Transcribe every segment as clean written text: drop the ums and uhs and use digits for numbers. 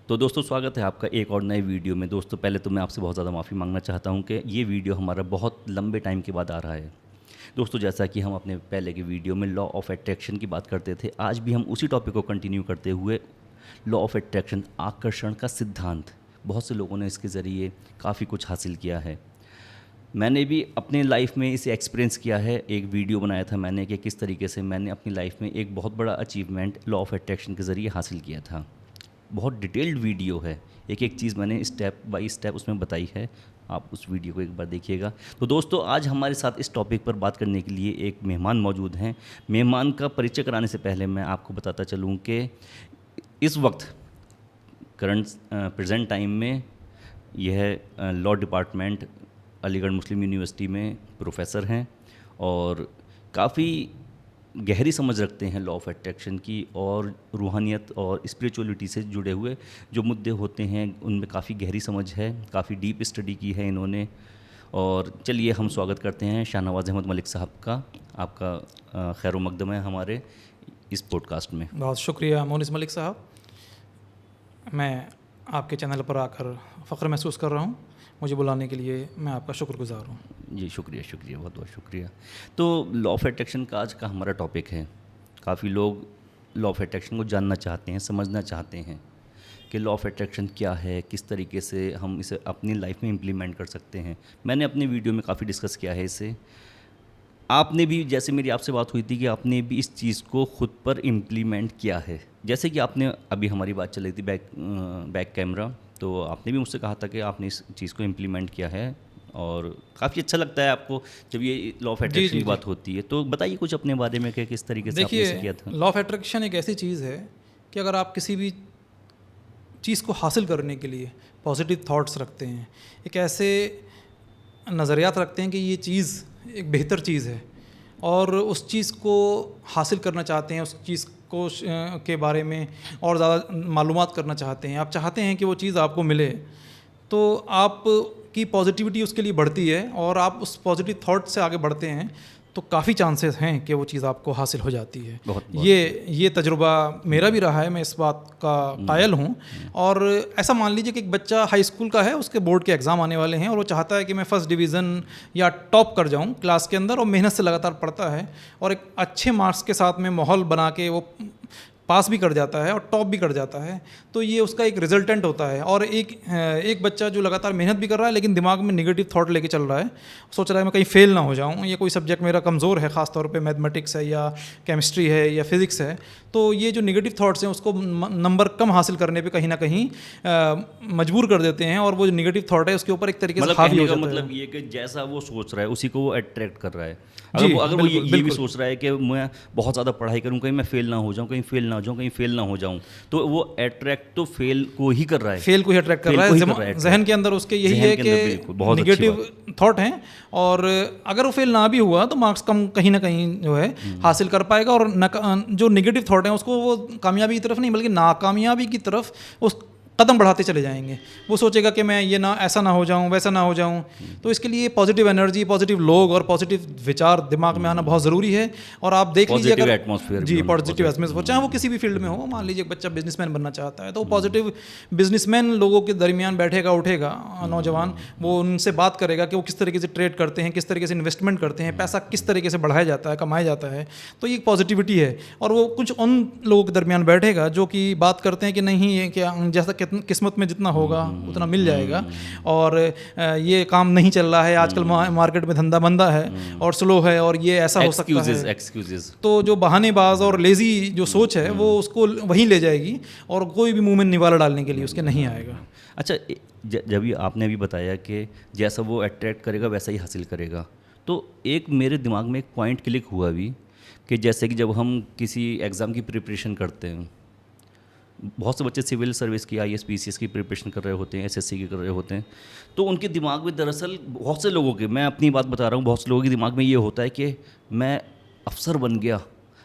तो दोस्तों स्वागत है आपका एक और नए वीडियो में। दोस्तों पहले तो मैं आपसे बहुत ज़्यादा माफ़ी मांगना चाहता हूं कि ये वीडियो हमारा बहुत लंबे टाइम के बाद आ रहा है। दोस्तों जैसा कि हम अपने पहले के वीडियो में लॉ ऑफ अट्रैक्शन की बात करते थे, आज भी हम उसी टॉपिक को कंटिन्यू करते हुए लॉ ऑफ अट्रैक्शन, आकर्षण का सिद्धांत, बहुत से लोगों ने इसके ज़रिए काफ़ी कुछ हासिल किया है। मैंने भी अपने लाइफ में इसे एक्सपीरियंस किया है। एक वीडियो बनाया था मैंने कि किस तरीके से मैंने अपनी लाइफ में एक बहुत बड़ा अचीवमेंट लॉ ऑफ अट्रैक्शन के ज़रिए हासिल किया था। बहुत डिटेल्ड वीडियो है, एक एक चीज़ मैंने स्टेप बाय स्टेप उसमें बताई है। आप उस वीडियो को एक बार देखिएगा। तो दोस्तों आज हमारे साथ इस टॉपिक पर बात करने के लिए एक मेहमान मौजूद हैं। मेहमान का परिचय कराने से पहले मैं आपको बताता चलूँ कि इस वक्त करंट प्रेजेंट टाइम में यह लॉ डिपार्टमेंट अलीगढ़ मुस्लिम यूनिवर्सिटी में प्रोफेसर हैं और काफ़ी गहरी समझ रखते हैं लॉ ऑफ अट्रैक्शन की, और रूहानियत और स्पिरिचुअलिटी से जुड़े हुए जो मुद्दे होते हैं उनमें काफ़ी गहरी समझ है, काफ़ी डीप स्टडी की है इन्होंने। और चलिए हम स्वागत करते हैं शाहनवाज अहमद मलिक साहब का। आपका खैर मकदम है हमारे इस पॉडकास्ट में। बहुत शुक्रिया मोनिस मलिक साहब, मैं आपके चैनल पर आकर फ़ख्र महसूस कर रहा हूँ। मुझे बुलाने के लिए मैं आपका शुक्रगुजार हूँ। जी शुक्रिया, बहुत बहुत शुक्रिया। तो लॉ ऑफ अट्रैक्शन का आज का हमारा टॉपिक है। काफ़ी लोग लॉ ऑफ अट्रैक्शन को जानना चाहते हैं, समझना चाहते हैं कि लॉ ऑफ अट्रैक्शन क्या है, किस तरीके से हम इसे अपनी लाइफ में इम्प्लीमेंट कर सकते हैं। मैंने अपने वीडियो में काफ़ी डिस्कस किया है इसे। आपने भी, जैसे मेरी आपसे बात हुई थी कि आपने भी इस चीज़ को खुद पर इम्प्लीमेंट किया है। जैसे कि आपने अभी हमारी बात चल रही थी बैक कैमरा, तो आपने भी मुझसे कहा था कि आपने इस चीज़ को इम्प्लीमेंट किया है और काफ़ी अच्छा लगता है आपको जब ये लॉ ऑफ अट्रैक्शन की बात होती है। तो बताइए कुछ अपने बारे में कि किस तरीके से आपने इसे किया था। लॉ ऑफ अट्रैक्शन एक ऐसी चीज़ है कि अगर आप किसी भी चीज़ को हासिल करने के लिए पॉजिटिव थॉट्स रखते हैं, एक ऐसे नज़रियात रखते हैं कि ये चीज़ एक बेहतर चीज़ है और उस चीज़ को हासिल करना चाहते हैं, उस चीज़ को के बारे में और ज़्यादा मालूमात करना चाहते हैं, आप चाहते हैं कि वो चीज़ आपको मिले, तो आपकी पॉजिटिविटी उसके लिए बढ़ती है और आप उस पॉजिटिव थॉट से आगे बढ़ते हैं तो काफ़ी चांसेस हैं कि वो चीज़ आपको हासिल हो जाती है। बहुत ये तजुर्बा मेरा भी रहा है, मैं इस बात का कायल हूँ। और ऐसा मान लीजिए कि एक बच्चा हाई स्कूल का है, उसके बोर्ड के एग्ज़ाम आने वाले हैं और वो चाहता है कि मैं फ़र्स्ट डिवीज़न या टॉप कर जाऊँ क्लास के अंदर, और मेहनत से लगातार पढ़ता है और एक अच्छे मार्क्स के साथ में माहौल बना के वो पास भी कर जाता है और टॉप भी कर जाता है। तो ये उसका एक रिजल्टेंट होता है। और एक बच्चा जो लगातार मेहनत भी कर रहा है लेकिन दिमाग में नेगेटिव थॉट लेके चल रहा है, सोच रहा है मैं कहीं फेल ना हो जाऊं, या कोई सब्जेक्ट मेरा कमज़ोर है, ख़ास तौर पे मैथमेटिक्स है या केमिस्ट्री है या फिज़िक्स है, तो ये जो नेगेटिव थॉट्स हैं उसको नंबर कम हासिल करने पे कहीं ना कहीं मजबूर कर देते हैं और वो जो नेगेटिव थॉट है उसके ऊपर एक तरीके से हावी हो जाता है। मतलब ये कि जैसा वो सोच रहा है उसी को वो अट्रैक्ट कर रहा है। अगर वो ये भी सोच रहा है कि मैं बहुत ज़्यादा पढ़ाई करूँ, कहीं मैं फेल ना हो जाऊँ, कहीं फेल ना हो जाऊँ, तो वो अट्रैक्ट तो फेल को ही कर रहा है, फेल को ही अट्रैक्ट कर रहा है। जहन के अंदर उसके यही है कि नेगेटिव थॉट हैं, और अगर वो फेल ना भी हुआ तो मार्क्स कम कहीं ना कहीं जो है हासिल कर पाएगा, और जो नेगेटिव थॉट हैं उसको वो कामयाबी की तरफ नहीं बल्कि नाकामयाबी की तरफ उस कदम बढ़ाते चले जाएंगे। वो सोचेगा कि मैं ये ना ऐसा ना हो जाऊं, वैसा ना हो जाऊं। तो इसके लिए पॉजिटिव एनर्जी, पॉजिटिव लोग और पॉजिटिव विचार दिमाग में आना बहुत ज़रूरी है। और आप देख लीजिए अगर पॉजिटिव एटमॉस्फेयर, चाहे वो किसी भी फील्ड में हो, मान लीजिए एक बच्चा बिजनेसमैन बनना चाहता है तो वो पॉजिटिव बिजनेसमैन लोगों के दरमियान बैठेगा उठेगा, नौजवान, वो उनसे बात करेगा कि वो किस तरीके से ट्रेड करते हैं, किस तरीके से इन्वेस्टमेंट करते हैं, पैसा किस तरीके से बढ़ाया जाता है, कमाया जाता है। तो ये पॉजिटिविटी है। और वो कुछ उन लोगों के दरमियान बैठेगा जो कि बात करते हैं कि नहीं ये क्या, जैसा किस्मत में जितना होगा उतना मिल जाएगा, और ये काम नहीं चल रहा है आजकल, मार्केट में धंधा मंदा है और स्लो है और ये ऐसा हो सकता है। एक्सक्यूजेस। तो जो बहानेबाज और लेजी जो सोच है वो उसको वहीं ले जाएगी और कोई भी मुंह में निवाला डालने के लिए उसके नहीं आएगा। अच्छा, जब ये आपने अभी बताया कि जैसा वो अट्रैक्ट करेगा वैसा ही हासिल करेगा, तो एक मेरे दिमाग में एक पॉइंट क्लिक हुआ भी कि जैसे कि जब हम किसी एग्ज़ाम की प्रिपरेशन करते हैं, बहुत से बच्चे सिविल सर्विस की, IAS PCS की प्रिपरेशन कर रहे होते हैं, SSC की कर रहे होते हैं, तो उनके दिमाग में दरअसल बहुत से लोगों के, मैं अपनी बात बता रहा हूँ, बहुत से लोगों के दिमाग में ये होता है कि मैं अफसर बन गया,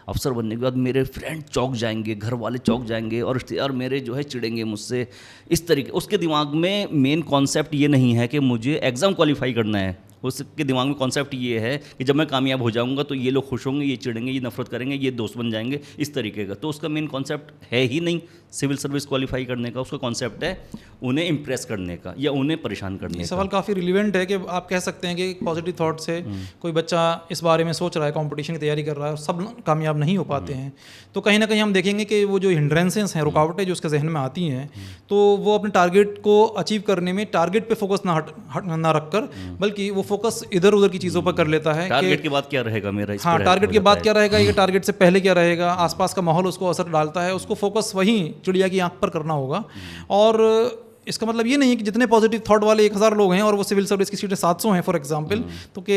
अफसर बनने के बाद मेरे फ्रेंड चौंक जाएंगे, घर वाले चौंक जाएंगे और रिश्तेदार मेरे जो है चिढ़ेंगे मुझसे, इस तरीके। उसके दिमाग में मेन कॉन्सेप्ट ये नहीं है कि मुझे एग्ज़ाम क्वालिफाई करना है, उसके दिमाग में कॉन्सेप्ट ये है कि जब मैं कामयाब हो जाऊंगा तो ये लोग खुश होंगे, ये चिढ़ेंगे, ये नफरत करेंगे, ये दोस्त बन जाएंगे, इस तरीके का। तो उसका मेन कॉन्सेप्ट है ही नहीं सिविल सर्विस क्वालिफाई करने का। उसका कॉन्सेप्ट है उन्हें इम्प्रेस करने का या उन्हें परेशान करने का। सवाल काफ़ी रिलेवेंट है कि आप कह सकते हैं कि पॉजिटिव थॉट से कोई बच्चा इस बारे में सोच रहा है, कंपटीशन की तैयारी कर रहा है, सब कामयाब नहीं हो पाते हैं, तो कहीं ना कहीं हम देखेंगे कि वो जो हिंड्रेंसेस हैं, रुकावटें जो उसके जहन में आती हैं, तो वो अपने टारगेट को अचीव करने में टारगेट पे फोकस ना रखकर बल्कि वो फोकस इधर उधर की चीज़ों पर कर लेता है। टारगेट के बाद क्या रहेगा मेरा, हाँ, टारगेट के बाद क्या रहेगा, ये टारगेट से पहले क्या रहेगा, आसपास का माहौल उसको असर डालता है, उसको फोकस वहीं चिड़िया की आंख पर करना होगा। और इसका मतलब ये नहीं है कि जितने पॉजिटिव थॉट वाले 1000 लोग हैं और वो सिविल सर्विस की सीटें 700 हैं फॉर एग्जांपल, तो कि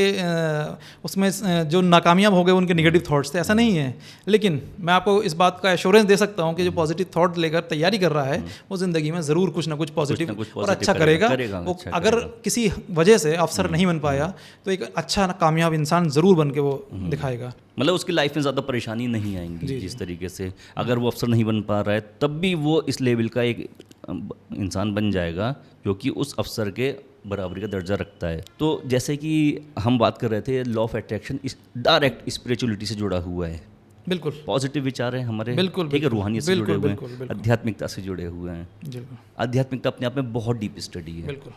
उसमें जो नाकामयाब हो गए उनके नेगेटिव थॉट्स थे, ऐसा नहीं है। लेकिन मैं आपको इस बात का एश्योरेंस दे सकता हूँ कि जो पॉजिटिव थॉट लेकर तैयारी कर रहा है वो ज़िंदगी में ज़रूर कुछ ना कुछ पॉजिटिव और अच्छा करेगा। वो अगर किसी वजह से अफसर नहीं बन पाया तो एक अच्छा कामयाब इंसान ज़रूर बन के वो दिखाएगा। मतलब उसकी लाइफ में ज़्यादा परेशानी नहीं आएंगी जिस तरीके से अगर वो अफसर नहीं बन पा रहा है तब भी वो इस लेवल का एक इंसान बन जाएगा जो कि उस अफसर के बराबरी का दर्जा रखता है। तो जैसे कि हम बात कर रहे थे, लॉ ऑफ अट्रैक्शन इस डायरेक्ट स्पिरिचुअलिटी से जुड़ा हुआ है। बिल्कुल, पॉजिटिव विचार है हमारे, बिल्कुल, ठीक है, रूहानियत से जुड़े हुए हैं, बिल्कुल, आध्यात्मिकता से जुड़े हुए हैं। आध्यात्मिकता अपने आप में बहुत डीप स्टडी है। बिल्कुल,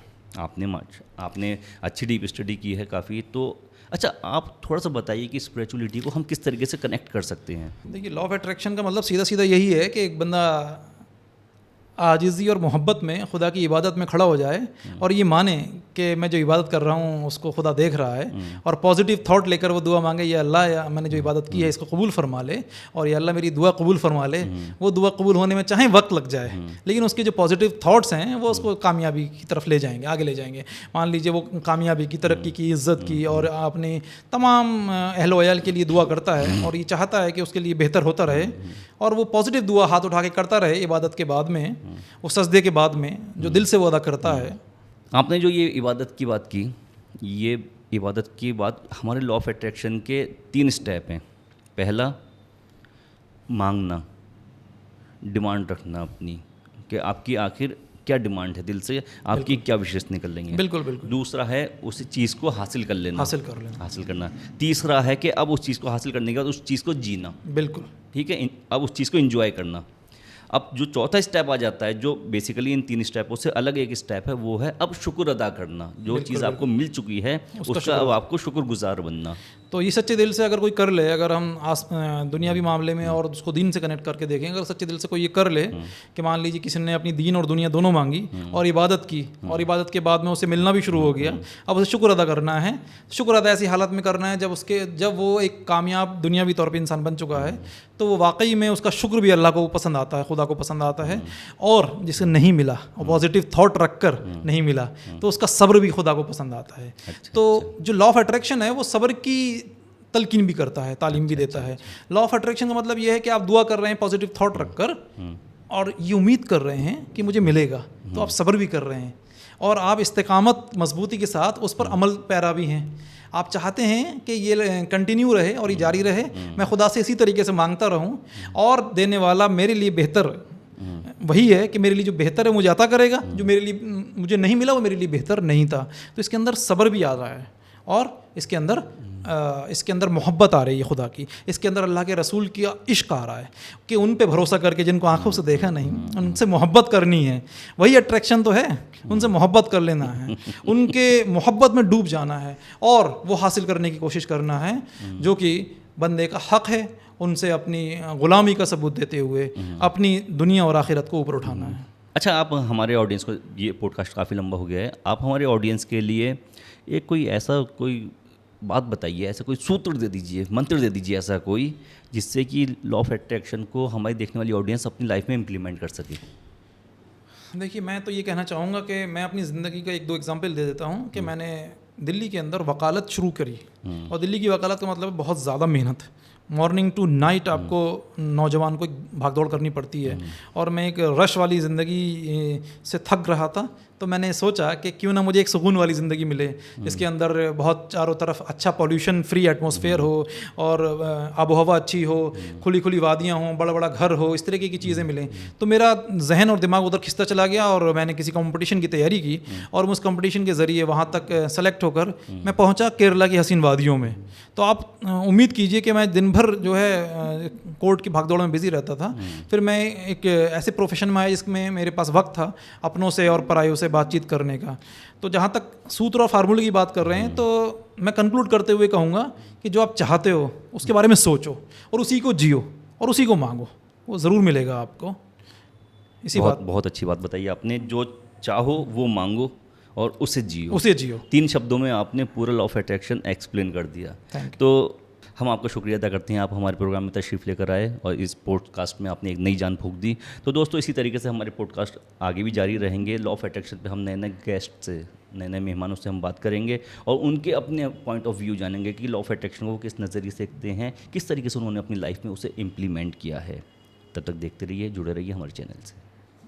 आपने अच्छी डीप स्टडी की है काफ़ी। तो अच्छा, आप थोड़ा सा बताइए कि स्पिरिचुअलिटी को हम किस तरीके से कनेक्ट कर सकते हैं। देखिए, लॉ ऑफ अट्रैक्शन का मतलब सीधा सीधा यही है कि एक बंदा आजिज़ी और मोहब्बत में खुदा की इबादत में खड़ा हो जाए और ये माने कि मैं जो इबादत कर रहा हूँ उसको खुदा देख रहा है, और पॉजिटिव थॉट लेकर वो दुआ मांगे, या अल्लाह, या मैंने जो इबादत की है इसको कबूल फरमा ले, और या अल्लाह मेरी दुआ कबूल फरमा ले। वो दुआ कबूल होने में चाहे वक्त लग जाए, लेकिन उसके जो पॉजिटिव थॉट्स हैं वो उसको कामयाबी की तरफ ले जाएंगे, आगे ले जाएंगे। मान लीजिए वो कामयाबी की, तरक्की की, इज़्ज़त की और अपने तमाम अहल वयाल के लिए दुआ करता है और ये चाहता है कि उसके लिए बेहतर होता रहे, और वो पॉजिटिव दुआ हाथ उठा के करता रहे इबादत के बाद में, वो सजदे के बाद में, जो दिल से वो अदा करता है। आपने जो ये इबादत की बात की, ये इबादत की बात, हमारे लॉ ऑफ अट्रैक्शन के 3 स्टेप हैं। पहला, मांगना, डिमांड रखना अपनी, कि आपकी आखिर क्या डिमांड है दिल से, आपकी क्या विशेष निकल रही है। बिल्कुल बिल्कुल। दूसरा है उस चीज़ को हासिल कर लेना, हासिल करना। तीसरा है कि अब उस चीज़ को हासिल करने के बाद उस चीज़ को जीना। बिल्कुल, ठीक है, अब उस चीज़ को एंजॉय करना। अब जो चौथा स्टेप आ जाता है, जो बेसिकली इन 3 स्टेपों से अलग एक स्टेप है, वो है अब शुक्र अदा करना। जो चीज़ आपको मिल चुकी है उसका अब आपको शुक्रगुजार बनना। तो ये सच्चे दिल से अगर कोई कर ले, अगर हम दुनियावी मामले में और उसको दीन से कनेक्ट करके देखें, अगर सच्चे दिल से कोई ये कर ले कि मान लीजिए किसी ने अपनी दीन और दुनिया दोनों मांगी और इबादत की, और इबादत के बाद में उसे मिलना भी शुरू हो गया, अब उसे शुक्र अदा करना है। शुक्र अदा ऐसी हालत में करना है जब वो एक कामयाब दुनियावी तौर पर इंसान बन चुका है, तो वो वाकई में उसका शुक्र भी अल्लाह को पसंद आता है, खुदा को पसंद आता है। और जिसे नहीं मिला और पॉजिटिव थॉट रखकर नहीं मिला, तो उसका सब्र भी खुदा को पसंद आता है। तो जो लॉ ऑफ अट्रैक्शन है वो सब्र की तलकीन भी करता है, तालीम भी देता है। लॉ ऑफ अट्रैक्शन का मतलब ये है कि आप दुआ कर रहे हैं पॉजिटिव थॉट रखकर, और ये उम्मीद कर रहे हैं कि मुझे मिलेगा, तो आप सब्र भी कर रहे हैं, और आप इस्तेकामत, मजबूती के साथ उस पर अमल पैरा भी हैं। आप चाहते हैं कि ये कंटिन्यू रहे और ये जारी रहे, मैं खुदा से इसी तरीके से मांगता रहूं, और देने वाला मेरे लिए बेहतर वही है कि मेरे लिए जो बेहतर है मुझे अता करेगा, जो मेरे लिए मुझे नहीं मिला वो मेरे लिए बेहतर नहीं था। तो इसके अंदर सब्र भी आ रहा है, और इसके अंदर मोहब्बत आ रही है खुदा की, इसके अंदर अल्लाह के रसूल की इश्क आ रहा है कि उन पे भरोसा करके जिनको आंखों से देखा नहीं, उनसे मोहब्बत करनी है। वही अट्रैक्शन तो है, उनसे मोहब्बत कर लेना है, उनके मोहब्बत में डूब जाना है, और वो हासिल करने की कोशिश करना है जो कि बंदे का हक़ है, उनसे अपनी ग़ुलामी का सबूत देते हुए अपनी दुनिया और आखिरत को ऊपर उठाना है। अच्छा, आप हमारे ऑडियंस को, ये पॉडकास्ट काफ़ी लंबा हो गया है, आप हमारे ऑडियंस के लिए एक कोई बात बताइए, ऐसा कोई सूत्र दे दीजिए, मंत्र दे दीजिए ऐसा कोई, जिससे कि लॉ ऑफ अट्रैक्शन को हमारी देखने वाली ऑडियंस अपनी लाइफ में इम्प्लीमेंट कर सके। देखिए, मैं तो ये कहना चाहूँगा कि मैं अपनी ज़िंदगी का 1-2 एग्जांपल दे देता हूँ कि मैंने दिल्ली के अंदर वकालत शुरू करी, और दिल्ली की वकालत का मतलब बहुत ज़्यादा मेहनत, मॉर्निंग टू नाइट आपको नौजवान को भागदौड़ करनी पड़ती है, और मैं एक रश वाली ज़िंदगी से थक रहा था, तो मैंने सोचा कि क्यों ना मुझे एक सुकून वाली ज़िंदगी मिले, जिसके अंदर बहुत चारों तरफ अच्छा पॉल्यूशन फ्री एटमॉस्फेयर हो और आबो हवा अच्छी हो, खुली खुली वादियाँ हों, बड़ा बड़ा घर हो, इस तरीके की चीज़ें मिलें। तो मेरा जहन और दिमाग उधर खिंचता चला गया और मैंने किसी कंपटीशन की तैयारी की और उस कंपटीशन के ज़रिए वहाँ तक सेलेक्ट होकर मैं पहुँचा केरला की हसीन वादियों में। तो आप उम्मीद कीजिए कि मैं दिन भर जो है कोर्ट की भागदौड़ में बिज़ी रहता था। फिर मैं एक ऐसे प्रोफेशन में आया जिसमें मेरे पास वक्त था अपनों से और परायों से बातचीत करने का। तो जहाँ तक सूत्र और फार्मूले की बात कर रहे हैं, तो मैं कंक्लूड करते हुए कहूँगा कि जो आप चाहते हो उसके बारे में सोचो और उसी को जियो और उसी को मांगो, वो ज़रूर मिलेगा आपको। इसी बात बहुत अच्छी बात बताई आपने, जो चाहो वो मांगो और उसे जियो। 3 शब्दों में आपने पूरा लॉ ऑफ अट्रैक्शन एक्सप्लेन कर दिया। तो हम आपका शुक्रिया अदा करते हैं, आप हमारे प्रोग्राम में तशरीफ़ लेकर आए और इस पॉडकास्ट में आपने एक नई जान फूंक दी। तो दोस्तों, इसी तरीके से हमारे पॉडकास्ट आगे भी जारी रहेंगे। लॉ ऑफ अट्रैक्शन पे हम नए नए गेस्ट से, नए नए मेहमानों से हम बात करेंगे और उनके अपने पॉइंट ऑफ व्यू जानेंगे कि लॉ ऑफ अट्रैक्शन को किस नज़रिए से देखते हैं, किस तरीके से उन्होंने अपनी लाइफ में उसे इम्प्लीमेंट किया है। तब तक देखते रहिए, जुड़े रहिए हमारे चैनल से।